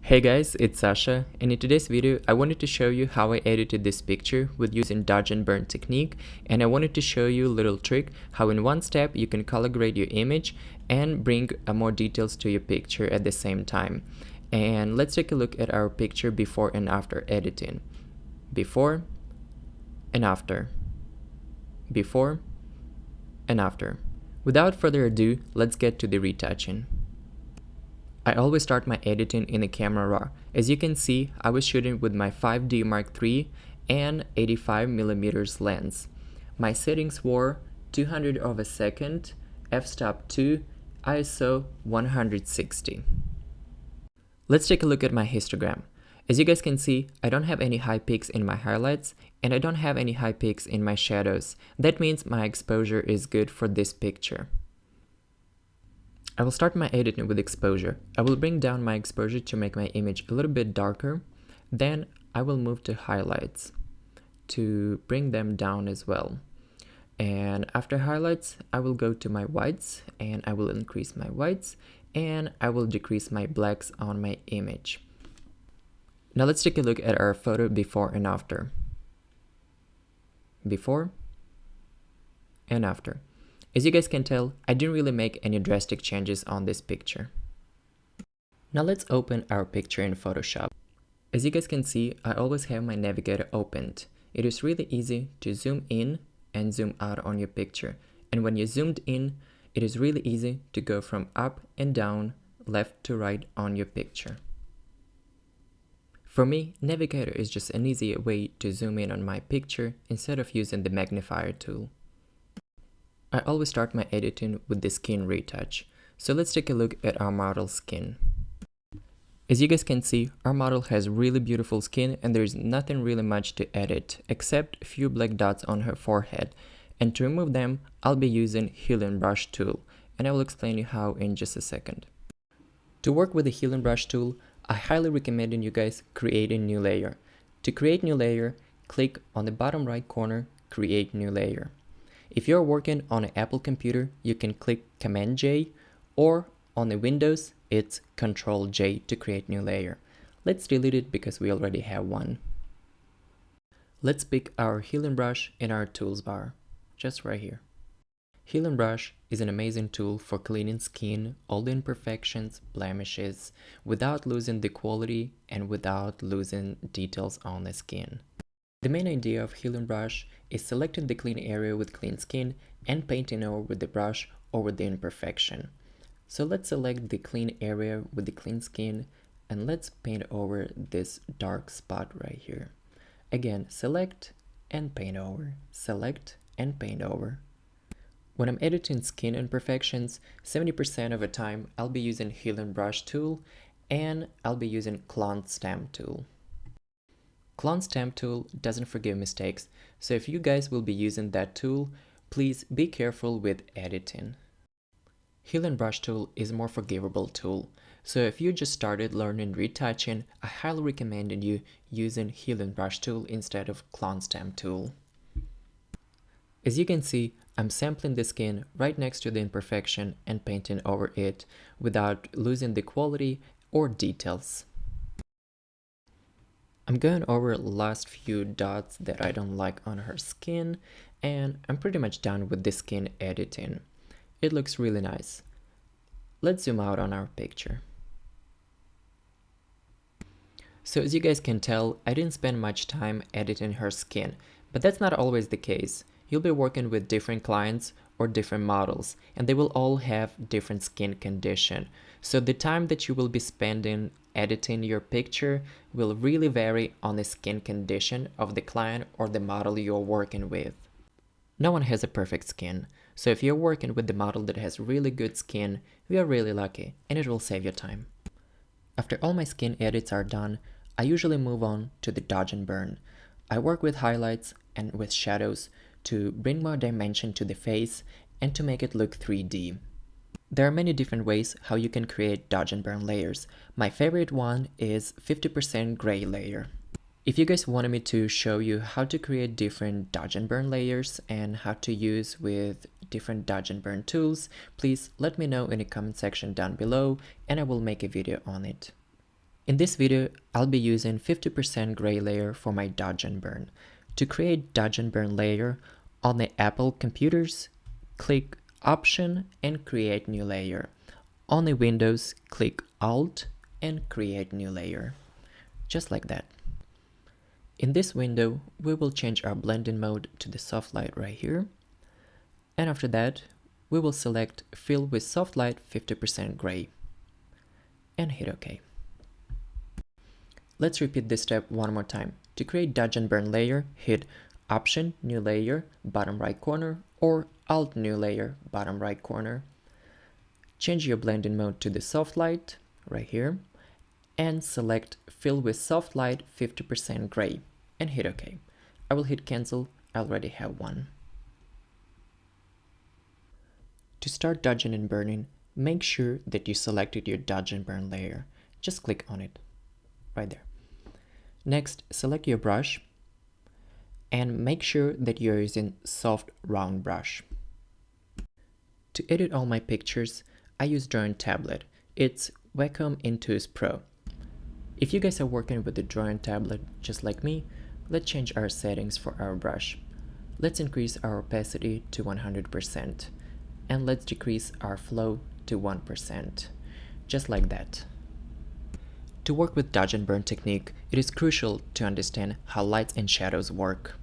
Hey guys, it's Sasha, and in today's video I wanted to show you how I edited this picture with using Dodge&Burn technique, and I wanted to show you a little trick how in one step you can color grade your image and bring more details to your picture at the same time. And let's take a look at our picture before and after editing. Before and after. Before and after. Without further ado, let's get to the retouching. I always start my editing in the camera raw. As you can see, I was shooting with my 5D Mark III and 85mm lens. My settings were 200 of a second, f-stop 2, ISO 160. Let's take a look at my histogram. As you guys can see, I don't have any high peaks in my highlights and I don't have any high peaks in my shadows. That means my exposure is good for this picture. I will start my editing with exposure. I will bring down my exposure to make my image a little bit darker. Then I will move to highlights to bring them down as well. And after highlights, I will go to my whites and I will increase my whites and I will decrease my blacks on my image. Now let's take a look at our photo before and after. Before and after. As you guys can tell, I didn't really make any drastic changes on this picture. Now let's open our picture in Photoshop. As you guys can see, I always have my navigator opened. It is really easy to zoom in and zoom out on your picture. And when you zoomed in, it is really easy to go from up and down, left to right on your picture. For me, navigator is just an easier way to zoom in on my picture instead of using the magnifier tool. I always start my editing with the Skin Retouch, so let's take a look at our model's skin. As you guys can see, our model has really beautiful skin and there's nothing really much to edit, except a few black dots on her forehead. And to remove them, I'll be using Healing Brush tool, and I will explain you how in just a second. To work with the Healing Brush tool, I highly recommend you guys create a new layer. To create new layer, click on the bottom right corner, Create New Layer. If you're working on an Apple computer, you can click Command J, or on the Windows, it's Control J to create new layer. Let's delete it because we already have one. Let's pick our Healing Brush in our Tools bar, just right here. Healing Brush is an amazing tool for cleaning skin, all the imperfections, blemishes, without losing the quality and without losing details on the skin. The main idea of Healing Brush is selecting the clean area with clean skin and painting over with the brush over the imperfection. So let's select the clean area with the clean skin and let's paint over this dark spot right here. Again, select and paint over, select and paint over. When I'm editing skin imperfections, 70% of the time I'll be using Healing Brush tool and I'll be using Clone Stamp tool. Clone Stamp tool doesn't forgive mistakes, so if you guys will be using that tool, please be careful with editing. Healing Brush tool is a more forgivable tool, so if you just started learning retouching, I highly recommend you using Healing Brush tool instead of Clone Stamp tool. As you can see, I'm sampling the skin right next to the imperfection and painting over it without losing the quality or details. I'm going over last few dots that I don't like on her skin, and I'm pretty much done with the skin editing. It looks really nice. Let's zoom out on our picture. So as you guys can tell, I didn't spend much time editing her skin, but that's not always the case. You'll be working with different clients or different models, and they will all have different skin condition. So the time that you will be spending editing your picture will really vary on the skin condition of the client or the model you're working with. No one has a perfect skin, so if you're working with the model that has really good skin, we are really lucky and it will save you time. After all my skin edits are done, I usually move on to the Dodge&Burn. I work with highlights and with shadows to bring more dimension to the face and to make it look 3D. There are many different ways how you can create Dodge&Burn layers. My favorite one is 50% gray layer. If you guys wanted me to show you how to create different Dodge&Burn layers and how to use with different Dodge&Burn tools, please let me know in the comment section down below and I will make a video on it. In this video, I'll be using 50% gray layer for my Dodge&Burn. To create Dodge&Burn layer, on the Apple computers, click Option and Create New Layer. On the Windows, click Alt and Create New Layer. Just like that. In this window, we will change our blending mode to the soft light right here. And after that, we will select Fill with Soft Light 50% Gray and hit OK. Let's repeat this step one more time. To create Dodge&Burn layer, hit Option, New Layer, bottom right corner, or Alt, New Layer, bottom right corner. Change your blending mode to the soft light, right here, and select Fill with Soft Light 50% Gray, and hit OK. I will hit Cancel, I already have one. To start dodging and burning, make sure that you selected your Dodge&Burn layer. Just click on it, right there. Next, select your brush and make sure that you're using soft round brush. To edit all my pictures, I use drawing tablet. It's Wacom Intuos Pro. If you guys are working with the drawing tablet just like me, let's change our settings for our brush. Let's increase our opacity to 100% and let's decrease our flow to 1%, just like that. To work with Dodge&Burn technique, it is crucial to understand how lights and shadows work.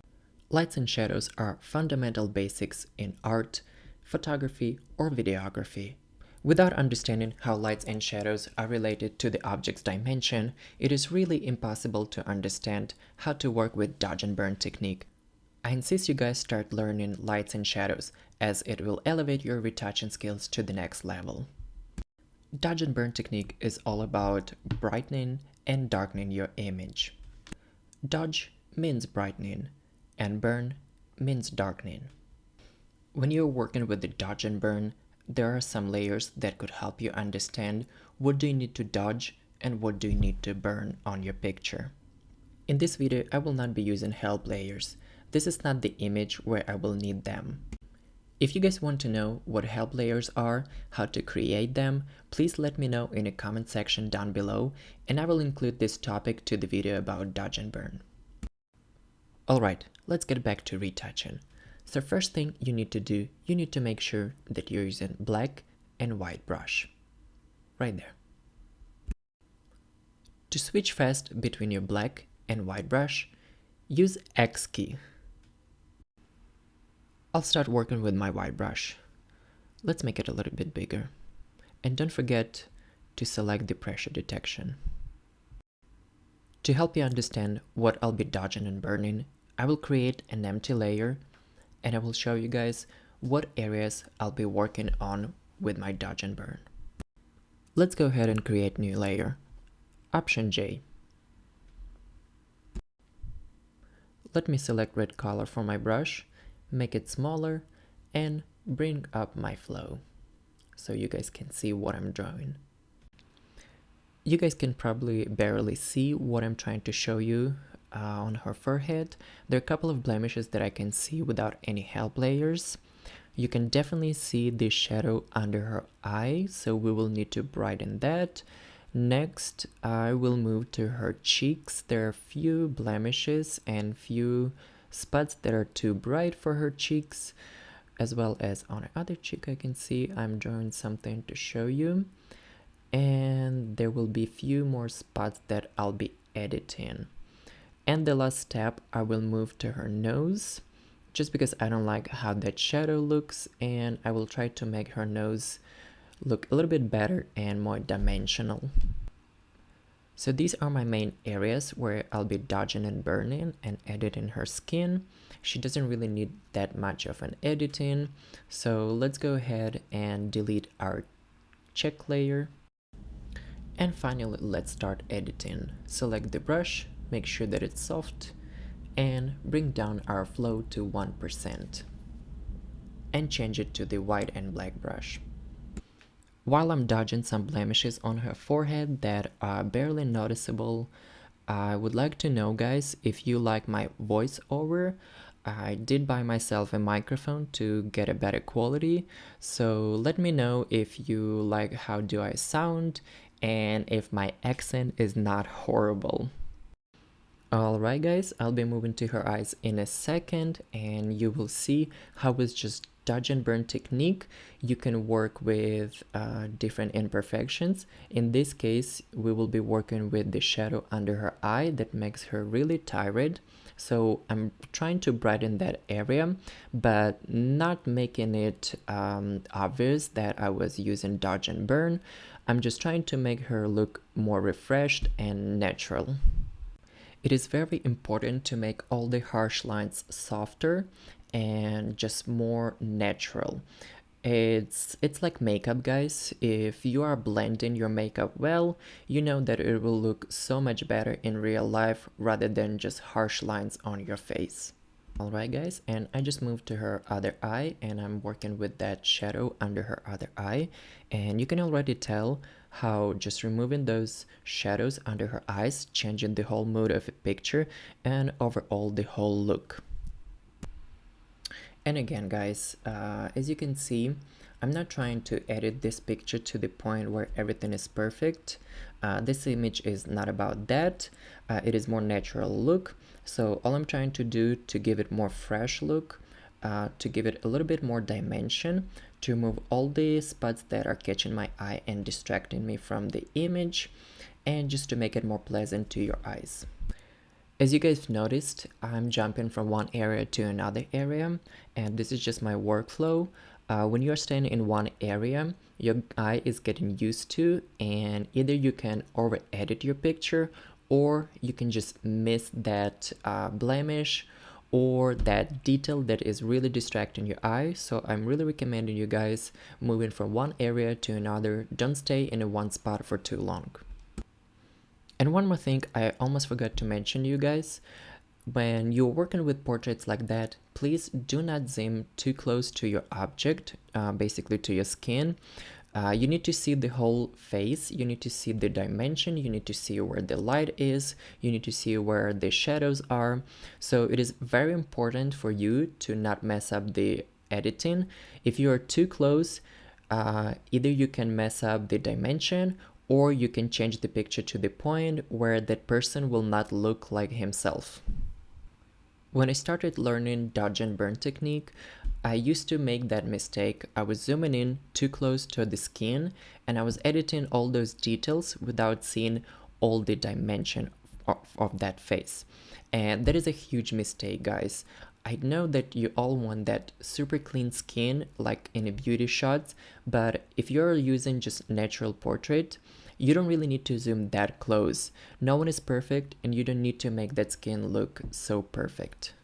Lights and shadows are fundamental basics in art, photography, or videography. Without understanding how lights and shadows are related to the object's dimension, it is really impossible to understand how to work with Dodge&Burn technique. I insist you guys start learning lights and shadows, as it will elevate your retouching skills to the next level. Dodge&Burn technique is all about brightening and darkening your image. Dodge means brightening, and burn means darkening. When you're working with the Dodge&Burn, there are some layers that could help you understand what do you need to dodge and what do you need to burn on your picture. In this video, I will not be using help layers. This is not the image where I will need them. If you guys want to know what help layers are, how to create them, please let me know in the comment section down below, and I will include this topic to the video about Dodge&Burn. Alright, let's get back to retouching. So first thing you need to do, you need to make sure that you're using black and white brush. Right there. To switch fast between your black and white brush, use X key. I'll start working with my white brush. Let's make it a little bit bigger. And don't forget to select the pressure detection. To help you understand what I'll be dodging and burning, I will create an empty layer and I will show you guys what areas I'll be working on with my Dodge&Burn. Let's go ahead and create new layer. Option J. Let me select red color for my brush, make it smaller, and bring up my flow so you guys can see what I'm drawing. You guys can probably barely see what I'm trying to show you on her forehead. There are a couple of blemishes that I can see without any help layers. You can definitely see the shadow under her eye, so we will need to brighten that. Next, I will move to her cheeks. There are a few blemishes and few spots that are too bright for her cheeks, as well as on her other cheek. I can see I'm drawing something to show you, and there will be few more spots that I'll be editing. And the last step, I will move to her nose, just because I don't like how that shadow looks, and I will try to make her nose look a little bit better and more dimensional. So these are my main areas where I'll be dodging and burning and editing her skin. She doesn't really need that much of an editing, so let's go ahead and delete our check layer. And finally, let's start editing. Select the brush, make sure that it's soft, and bring down our flow to 1%. And change it to the white and black brush. While I'm dodging some blemishes on her forehead that are barely noticeable, I would like to know, guys, if you like my voiceover. I did buy myself a microphone to get a better quality, so let me know if you like how do I sound and if my accent is not horrible. Alright guys, I'll be moving to her eyes in a second and you will see how it's just dodge and burn technique. You can work with different imperfections. In this case, we will be working with the shadow under her eye that makes her really tired. So I'm trying to brighten that area, but not making it obvious that I was using dodge and burn. I'm just trying to make her look more refreshed and natural. It is very important to make all the harsh lines softer and just more natural. It's like makeup, guys. If you are blending your makeup well, you know that it will look so much better in real life rather than just harsh lines on your face. Alright guys, and I just moved to her other eye and I'm working with that shadow under her other eye, and you can already tell how just removing those shadows under her eyes changing the whole mood of a picture and overall the whole look. And again guys, as you can see, I'm not trying to edit this picture to the point where everything is perfect. This image is not about that. It is more natural look. So all I'm trying to do to give it more fresh look, to give it a little bit more dimension, to remove all the spots that are catching my eye and distracting me from the image, and just to make it more pleasant to your eyes. As you guys noticed, I'm jumping from one area to another area, and this is just my workflow. When you're staying in one area, your eye is getting used to, and either you can over edit your picture or you can just miss that blemish or that detail that is really distracting your eye. So I'm really recommending you guys moving from one area to another. Don't stay in a one spot for too long. And one more thing I almost forgot to mention, you guys. When you're working with portraits like that, please do not zoom too close to your object, basically to your skin. You need to see the whole face, you need to see the dimension, you need to see where the light is, you need to see where the shadows are. So it is very important for you to not mess up the editing. If you are too close, either you can mess up the dimension or you can change the picture to the point where that person will not look like himself. When I started learning dodge and burn technique, I used to make that mistake. I was zooming in too close to the skin and I was editing all those details without seeing all the dimension of that face. And that is a huge mistake, guys. I know that you all want that super clean skin like in a beauty shot, but if you're using just natural portrait, you don't really need to zoom that close. No one is perfect and you don't need to make that skin look so perfect.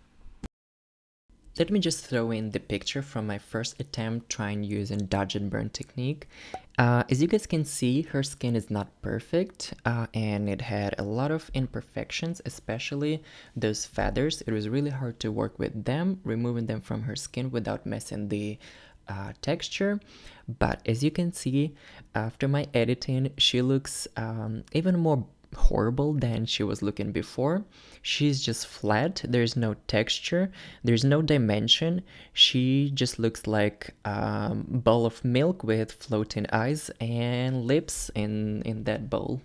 Let me just throw in the picture from my first attempt trying using dodge and burn technique. As you guys can see, her skin is not perfect and it had a lot of imperfections, especially those feathers. It was really hard to work with them, removing them from her skin without messing the texture. But as you can see, after my editing, she looks even more horrible than she was looking before. She's just flat, there's no texture, there's no dimension. She just looks like a bowl of milk with floating eyes and lips in that bowl.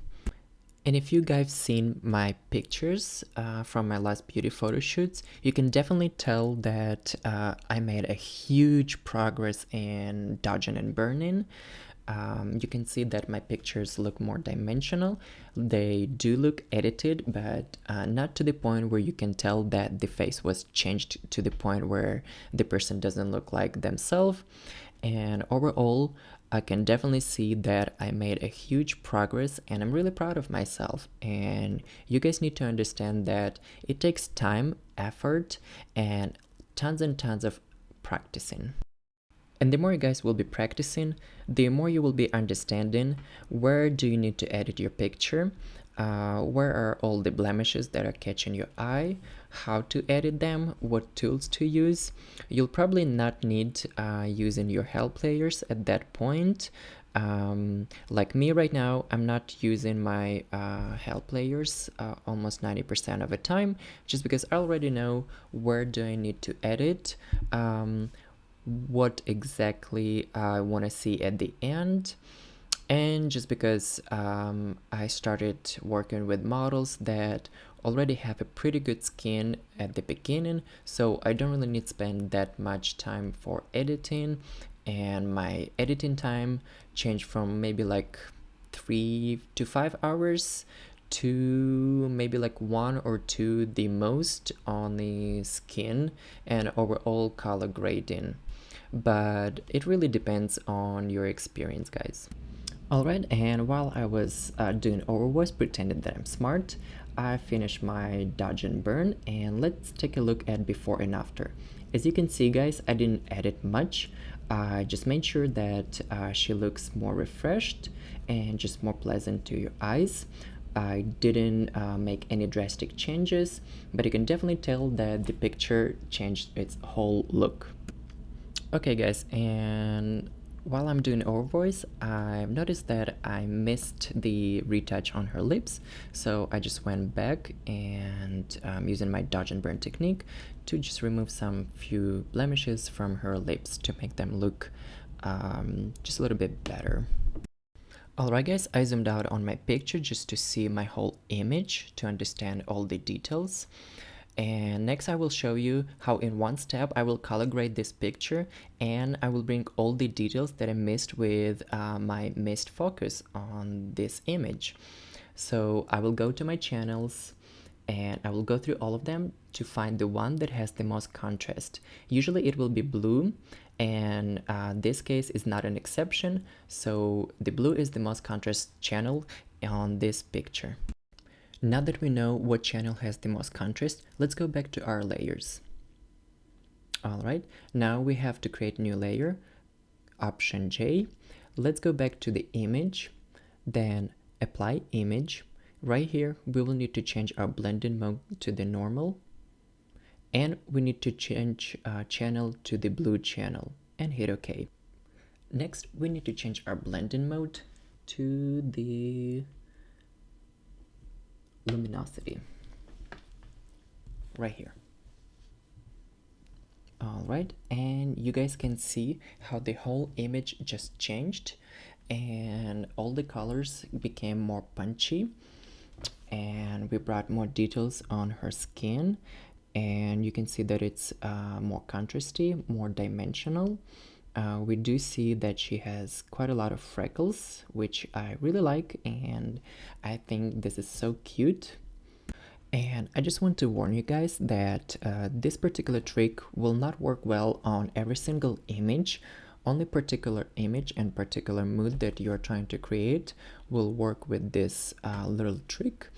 And if you guys seen my pictures from my last beauty photo shoots, you can definitely tell that I made a huge progress in dodging and burning. You can see that my pictures look more dimensional. They do look edited, but not to the point where you can tell that the face was changed to the point where the person doesn't look like themselves. And overall, I can definitely see that I made a huge progress and I'm really proud of myself. And you guys need to understand that it takes time, effort, and tons of practicing. And the more you guys will be practicing, the more you will be understanding where do you need to edit your picture, where are all the blemishes that are catching your eye, how to edit them, what tools to use. You'll probably not need using your help players at that point. Like me right now, I'm not using my help players almost 90% of the time, just because I already know where do I need to edit, what exactly I want to see at the end. And just because I started working with models that already have a pretty good skin at the beginning, so I don't really need to spend that much time for editing, and my editing time changed from maybe like 3 to 5 hours to maybe like 1 or 2 the most on the skin and overall color grading, but it really depends on your experience, guys. Alright, and while I was doing overvoice pretending that I'm smart, I finished my Dodge&Burn, and let's take a look at before and after. As you can see, guys, I didn't edit much. I just made sure that she looks more refreshed and just more pleasant to your eyes. I didn't make any drastic changes, but you can definitely tell that the picture changed its whole look. Okay, guys, and while I'm doing overvoice, I've noticed that I missed the retouch on her lips, so I just went back and using my Dodge&Burn technique to just remove some few blemishes from her lips to make them look just a little bit better. Alright, guys, I zoomed out on my picture just to see my whole image to understand all the details. And next I will show you how in one step I will color grade this picture, and I will bring all the details that I missed with my missed focus on this image. So I will go to my channels and I will go through all of them to find the one that has the most contrast. Usually it will be blue, and this case is not an exception, so the blue is the most contrast channel on this picture. Now that we know what channel has the most contrast, let's go back to our layers. Alright, now we have to create a new layer, Option J. Let's go back to the image, then apply image. Right here, we will need to change our blending mode to the normal, and we need to change channel to the blue channel and hit OK. Next, we need to change our blending mode to the luminosity right here. Alright, and you guys can see how the whole image just changed and all the colors became more punchy, and we brought more details on her skin, and you can see that it's more contrasty, more dimensional. We do see that she has quite a lot of freckles, which I really like, and I think this is so cute. And I just want to warn you guys that this particular trick will not work well on every single image. Only particular image and particular mood that you're trying to create will work with this little trick.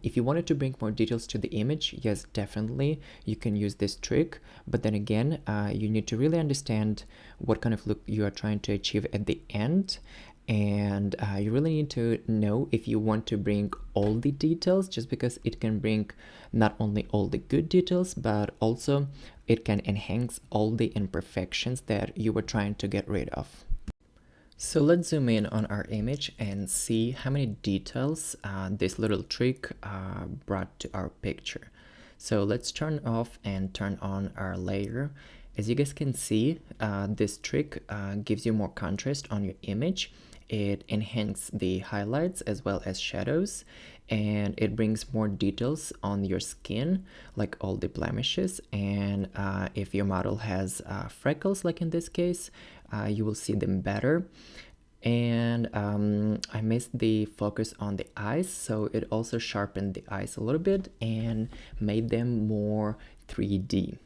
If you wanted to bring more details to the image, yes, definitely you can use this trick, but then again, you need to really understand what kind of look you are trying to achieve at the end, and you really need to know if you want to bring all the details, just because it can bring not only all the good details, but also it can enhance all the imperfections that you were trying to get rid of. So let's zoom in on our image and see how many details this little trick brought to our picture. So let's turn off and turn on our layer. As you guys can see, this trick gives you more contrast on your image. It enhances the highlights as well as shadows, and it brings more details on your skin, like all the blemishes. And if your model has freckles, like in this case, you will see them better. And I missed the focus on the eyes, so it also sharpened the eyes a little bit and made them more 3D.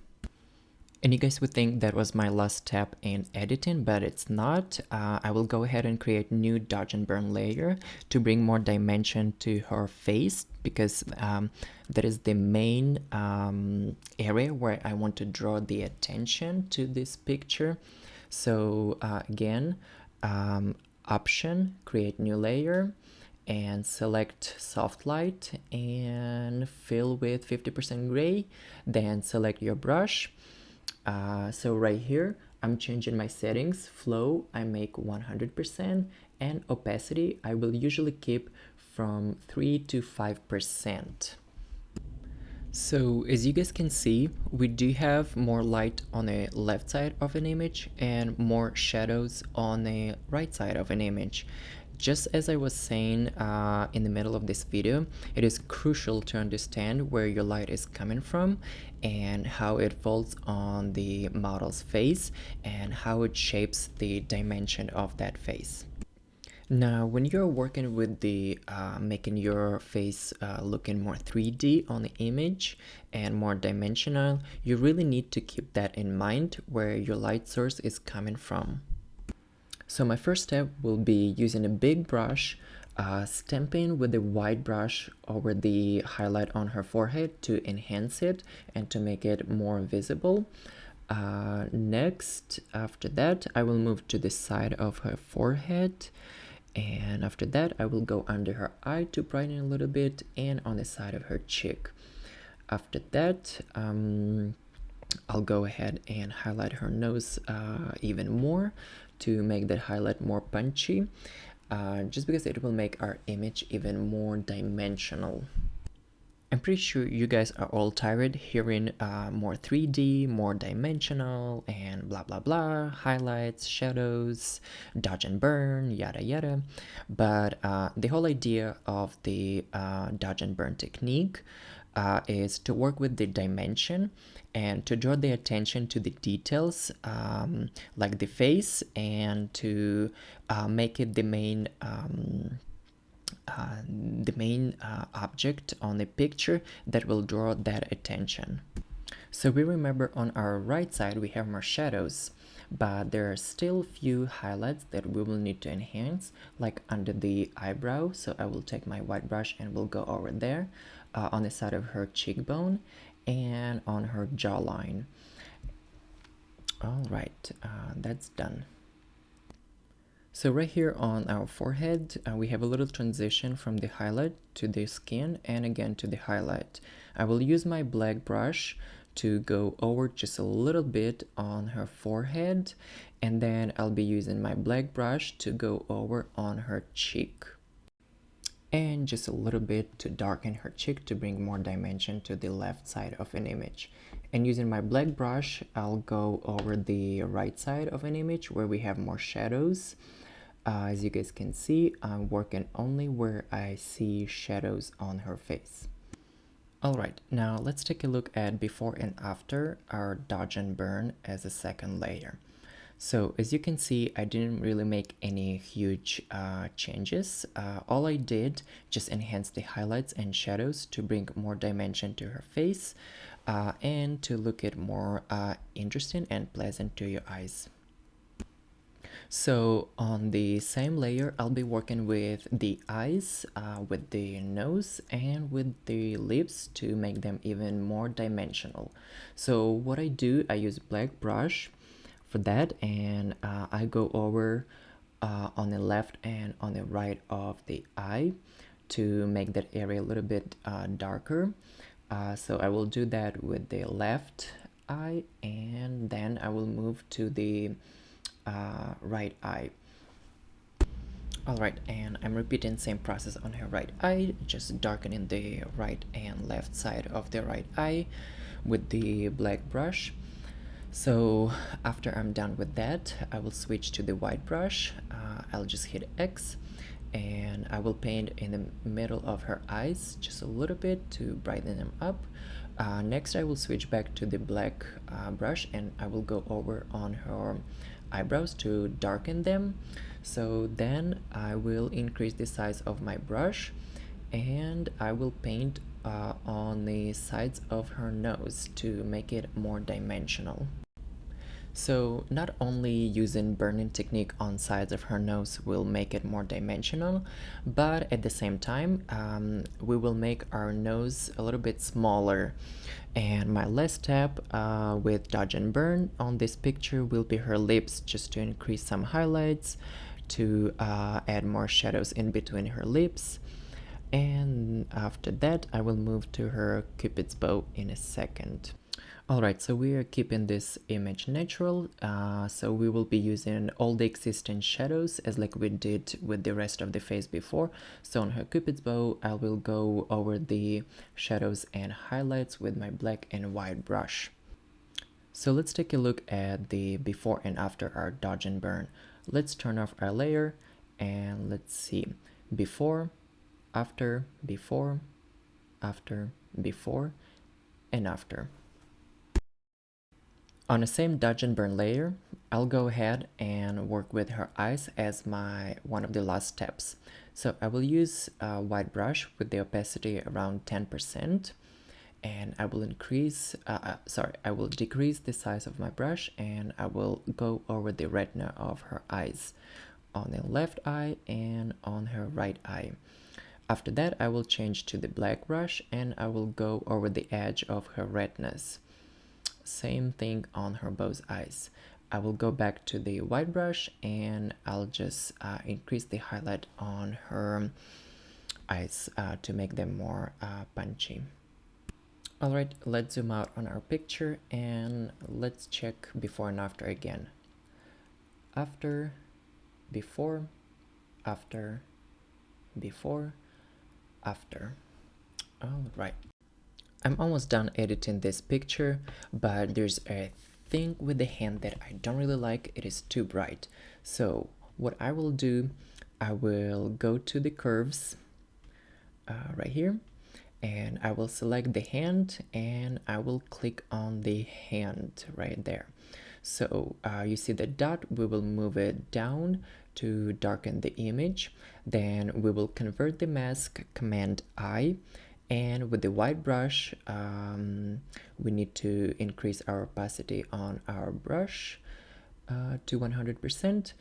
And you guys would think that was my last step in editing, but it's not. I will go ahead and create new Dodge&Burn layer to bring more dimension to her face, because that is the main area where I want to draw the attention to this picture. So again, option, create new layer, and select soft light and fill with 50% gray, then select your brush. So right here, I'm changing my settings. Flow, I make 100%, and opacity, I will usually keep from 3 to 5%. So as you guys can see, we do have more light on the left side of an image and more shadows on the right side of an image. Just as I was saying in the middle of this video, it is crucial to understand where your light is coming from and how it falls on the model's face and how it shapes the dimension of that face. Now, when you're working with the making your face looking more 3D on the image and more dimensional, you really need to keep that in mind where your light source is coming from. So my first step will be using a big brush, stamping with the white brush over the highlight on her forehead to enhance it and to make it more visible. Next, after that, I will move to the side of her forehead. And after that, I will go under her eye to brighten a little bit and on the side of her cheek. After that, I'll go ahead and highlight her nose even more to make that highlight more punchy, just because it will make our image even more dimensional. I'm pretty sure you guys are all tired hearing more 3D, more dimensional, and blah blah blah, highlights, shadows, dodge and burn, yada yada. But the whole idea of the dodge and burn technique is to work with the dimension and to draw the attention to the details, like the face, and to make it the main object on the picture that will draw that attention. So we remember on our right side we have more shadows, but there are still few highlights that we will need to enhance, like under the eyebrow. So I will take my white brush and we'll go over there on the side of her cheekbone and on her jawline. All right, that's done. So right here on our forehead, we have a little transition from the highlight to the skin and again to the highlight. I will use my black brush to go over just a little bit on her forehead, and then I'll be using my black brush to go over on her cheek. And just a little bit to darken her cheek to bring more dimension to the left side of an image. And using my black brush, I'll go over the right side of an image where we have more shadows. As you guys can see, I'm working only where I see shadows on her face. Alright, now let's take a look at before and after our dodge and burn as a second layer. So as you can see, I didn't really make any huge changes. All I did just enhance the highlights and shadows to bring more dimension to her face and to look it more interesting and pleasant to your eyes. So on the same layer, I'll be working with the eyes, with the nose, and with the lips to make them even more dimensional. So what I do, I use black brush for that, and I go over on the left and on the right of the eye to make that area a little bit darker. So I will do that with the left eye, and then I will move to the right eye. Alright, and I'm repeating the same process on her right eye, just darkening the right and left side of the right eye with the black brush. So after I'm done with that, I will switch to the white brush. I'll just hit X and I will paint in the middle of her eyes just a little bit to brighten them up. Next I will switch back to the black brush and I will go over on her eyebrows to darken them. So then I will increase the size of my brush and I will paint on the sides of her nose to make it more dimensional. So not only using burning technique on sides of her nose will make it more dimensional, but at the same time we will make our nose a little bit smaller. And my last step with Dodge and Burn on this picture will be her lips, just to increase some highlights, to add more shadows in between her lips. And after that I will move to her cupid's bow in a second. Alright, so we are keeping this image natural, so we will be using all the existing shadows as like we did with the rest of the face before. So on her cupid's bow, I will go over the shadows and highlights with my black and white brush. So let's take a look at the before and after our Dodge and Burn. Let's turn off our layer and let's see. Before, after, before, after, before, and after. On the same Dodge and Burn layer, I'll go ahead and work with her eyes as one of the last steps. So I will use a white brush with the opacity around 10%, and I will I will decrease the size of my brush, and I will go over the retina of her eyes on the left eye and on her right eye. After that, I will change to the black brush and I will go over the edge of her retinas. Same thing on her both eyes. I will go back to the white brush and I'll just increase the highlight on her eyes to make them more punchy. Alright, let's zoom out on our picture and let's check before and after again. After, before, after, before, after. Alright. I'm almost done editing this picture, but there's a thing with the hand that I don't really like. It is too bright. So what I will do, I will go to the curves right here, and I will select the hand and I will click on the hand right there. So you see the dot, we will move it down to darken the image. Then we will convert the mask, Command I, and with the white brush, we need to increase our opacity on our brush to 100%.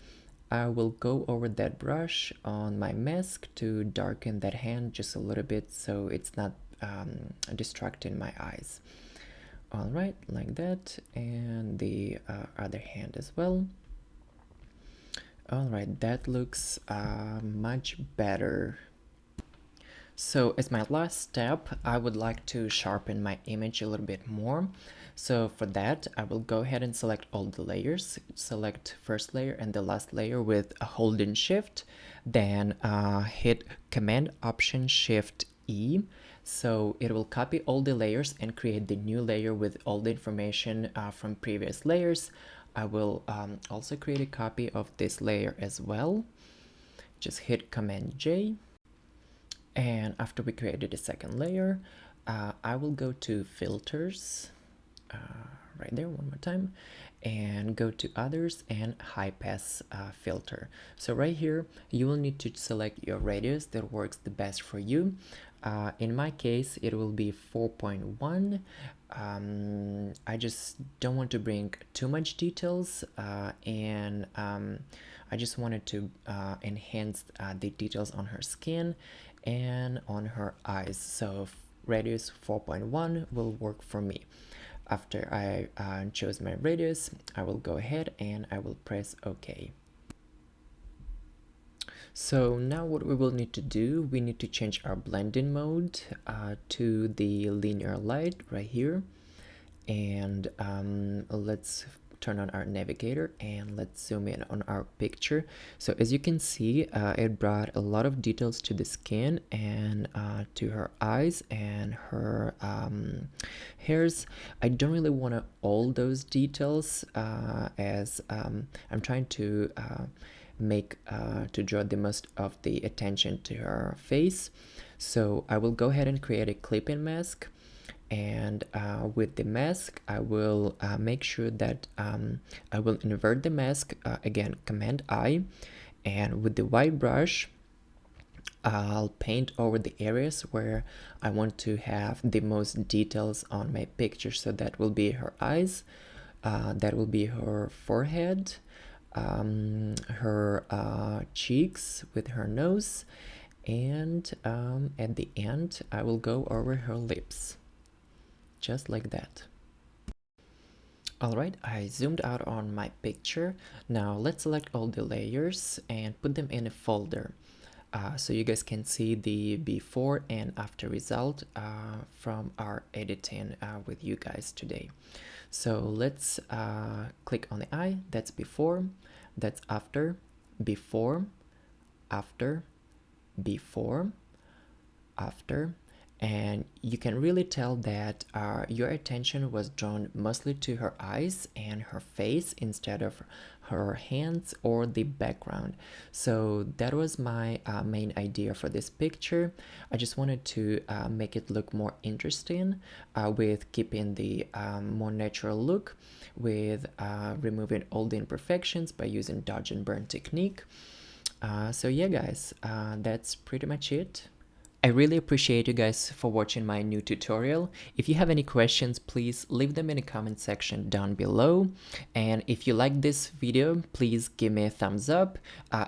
I will go over that brush on my mask to darken that hand just a little bit so it's not distracting my eyes. Alright, like that, and the other hand as well. Alright, that looks much better. So as my last step, I would like to sharpen my image a little bit more. So for that, I will go ahead and select all the layers, select first layer and the last layer with a holding shift, then hit Command Option Shift E. So it will copy all the layers and create the new layer with all the information from previous layers. I will also create a copy of this layer as well. Just hit Command J. And after we created a second layer, I will go to filters, right there one more time, and go to others and high pass filter. So right here, you will need to select your radius that works the best for you. In my case, it will be 4.1. I just don't want to bring too much details and I just wanted to enhance the details on her skin and on her eyes. So radius 4.1 will work for me. After I chose my radius, I will go ahead and I will press OK. So now what we will need to do, we need to change our blending mode to the linear light right here. And let's turn on our navigator and let's zoom in on our picture. So as you can see, it brought a lot of details to the skin and to her eyes and her hairs. I don't really want all those details as I'm trying to to draw the most of the attention to her face. So I will go ahead and create a clip-in mask. And with the mask, I will make sure that I will invert the mask, again, Command I, and with the white brush, I'll paint over the areas where I want to have the most details on my picture. So that will be her eyes, that will be her forehead, her cheeks with her nose, and at the end, I will go over her lips. Just like that. Alright, I zoomed out on my picture. Now let's select all the layers and put them in a folder. so you guys can see the before and after result from our editing with you guys today. So let's click on the eye. That's before, that's after, before, after, before, after, and you can really tell that your attention was drawn mostly to her eyes and her face instead of her hands or the background. So that was my main idea for this picture. I just wanted to make it look more interesting with keeping the more natural look, with removing all the imperfections by using Dodge&Burn technique. So yeah guys, that's pretty much it. I really appreciate you guys for watching my new tutorial. If you have any questions, please leave them in the comment section down below. And if you like this video, please give me a thumbs up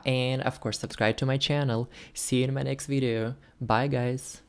and of course subscribe to my channel. See you in my next video. Bye guys.